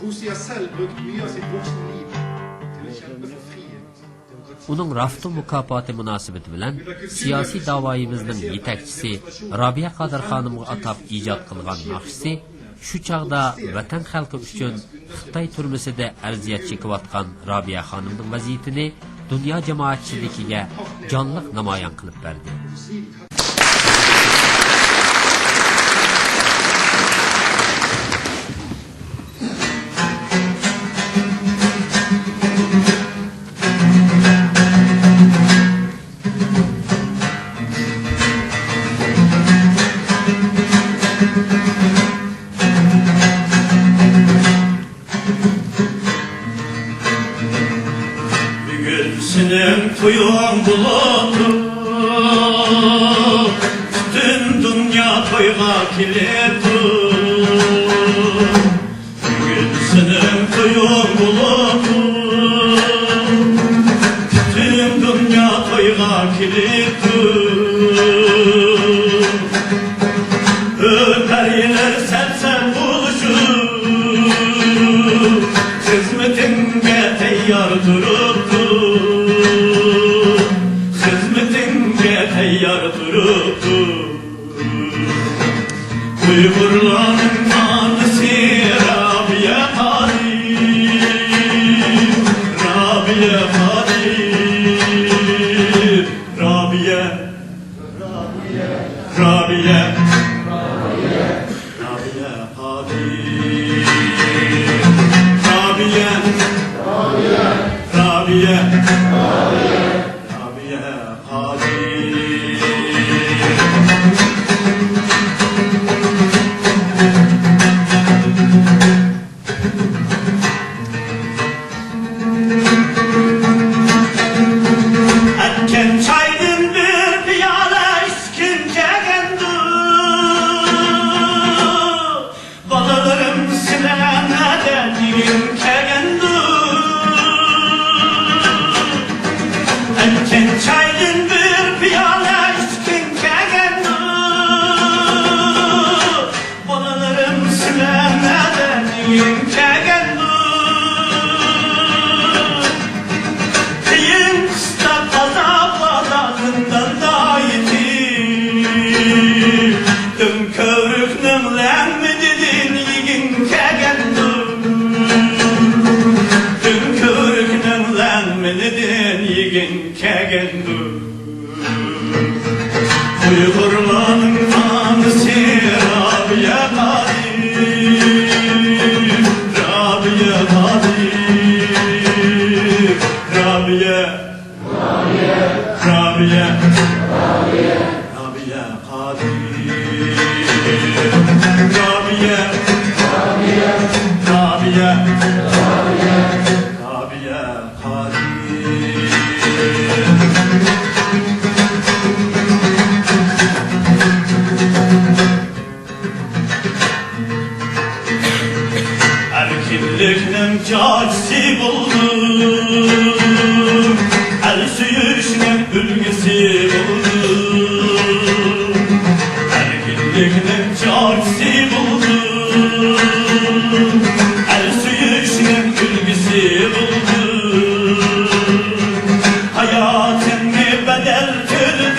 Rosia selv brukt mye av sitt voksne liv til å kjempe for frihet, demokrati. Uning Raftu mukofoti munosabati bilan siyosiy da'voyimizning yetakchisi Robiya Qodir xonimga atab ijod qilgan naqshisi shu chog'da vatan xalqi uchun Xitoy turmusida arziyat chekayotgan Robiya xonimning vaziyatini dunyo jamoatchiligiga jonliq namoyon qilib berdi. Senin toyun bulutu bütün dünya toyga kiletu. Bugün senin toyun bulutu bütün dünya toyga kiletu. Öperler sen buluşur hizmetinge teyyar duruptu. Teyyar duruptu. Uygurların tanrısı Rabiye Kadir, Rabiye Kadir, Rabiye, Rabiye, Rabiye, Rabiye Kadir, Rabiye, Rabiye, Rabiye, Rabiye Kadir. Uygurların tanrısı Rabiye Kadir, Rabiye Kadir, Rabiye, Rabiye, Rabiye, Rabiye Kadir, Rabiye, Rabiye, Rabiye, Rabiye Kadir. Erkekliknin cacisi buldum, el suyuşunun ülgesi buldum. Erkekliknin cacisi buldum, el suyuşunun ülgesi buldum. Hayatımı bedel kıldım,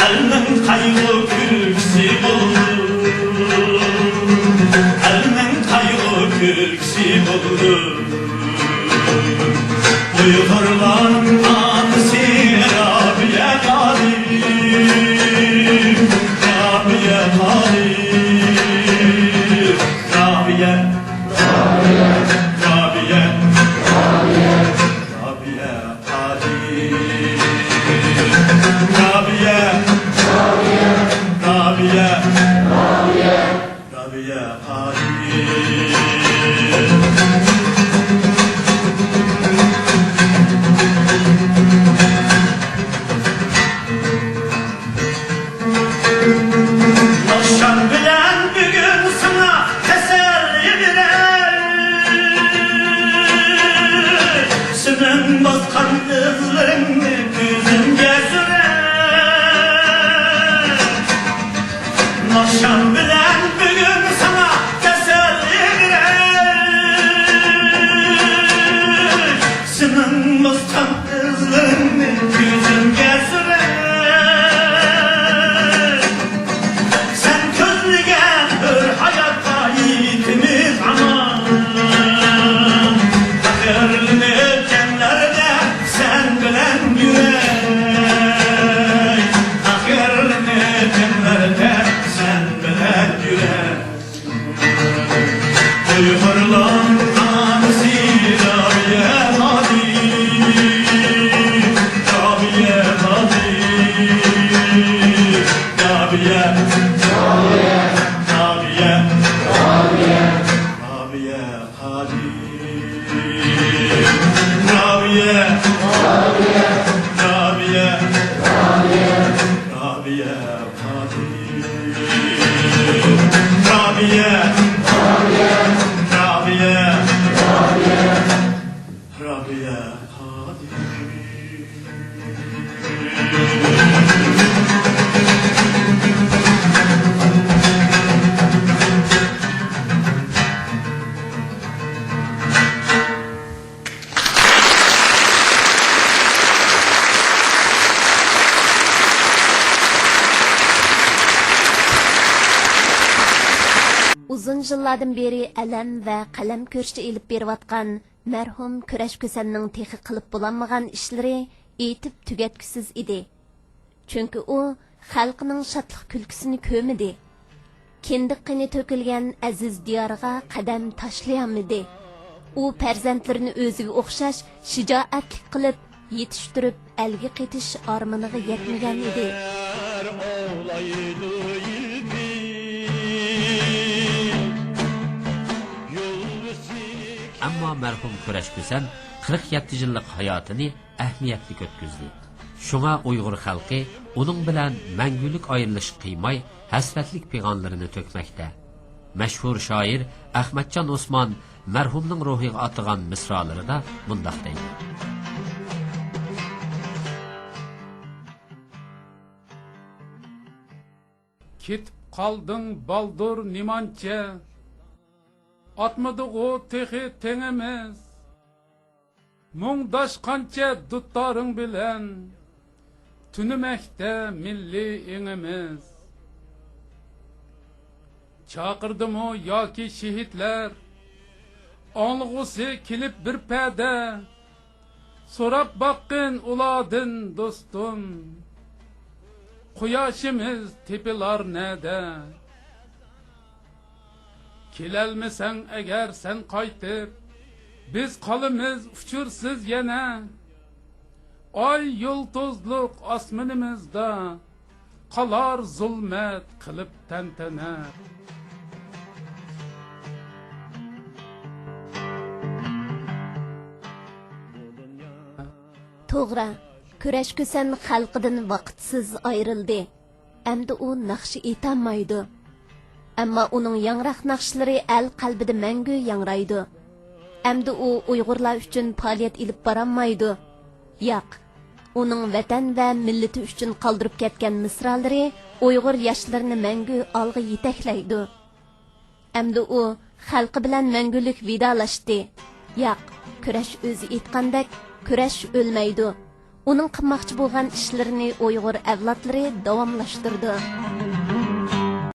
elinin kaygı külgüsü buldum. Kürksi buldum. Uygurların tanrısı Rabiye Kadir, Rabiye Kadir, Rabiye, Rabiye, Rabiye, Rabiye, Rabiye Kadir, Rabiye, Rabiye, Rabiye, Rabiye, Rabiye Kadir. Uygarlandan Rabiye hadi, Rabiye hadi, Rabiye, Rabiye, Rabiye, Rabiye hadi, Rabiye, Rabiye, Rabiye, Rabiye hadi, Rabiye, Rabiye, Rabiye hadi. Uzun yıllardan beri ələm və qələm körüşdə elib beriyotqan mərhum Kurash Ko'sanning texi qilib bo'lanmagan ishlari aytib tugatkisiz edi. Chunki u xalqining shodlik kulkisini ko'midi. Kindiq qini to'kilgan aziz diyoriga qadam tashlayolmadi. U farzandlarini o'ziga o'xshash shijoatlik qilib yetishtirib elga qetish armoniga yetmagan edi. Ammo marhum Kurash Ko'san 47 yillik hayotini ahamiyatli o'tkazdi. Shunga Uyg'ur xalqi uning bilan mangulik ayrilish qiymay hasratlik pig'onlarini to'kmoqda. Mashhur shoir Ahmadjon Osmon marhumning ruhiga atagan misralarida bundoq deydi: Ketib qolding baldur nimancha, atmadı o texi tengimiz. Muңdashqancha duttarың bilen, tünümekte milli inimiz. Çakırdım o yaki şehitler, anlıgısı kilip bir pede. Sorap bakın uladın dostum, Quyoshimiz tepilar nede? Kelelmesen eğer sen qaytib, biz qalimiz uçursuz yana. Ay yulduzluq osmonimizda qalar zulmet qilib tantana. To'g'ri, Kurash Ko'san xalqidan vaqtsiz ayrildi. Endi u naqshi aytolmaydi. Ammo uning yangroq naqshlari el qalbida mangu yangraydi. Endi u Uyg'urlar uchun faoliyat ilib borolmaydi. Yo'q, uning vatan va millati uchun qoldirib ketgan misralari Uyg'ur yoshlarini mangu olg'a yetaklaydi. Endi u xalqi bilan mangulik vidolashdi. Yo'q, Kurash o'zi aytgandek, Kurash o'lmaydi. Uning qilmoqchi bo'lgan ishlarini Uyg'ur avlodlari davomlashtirdi.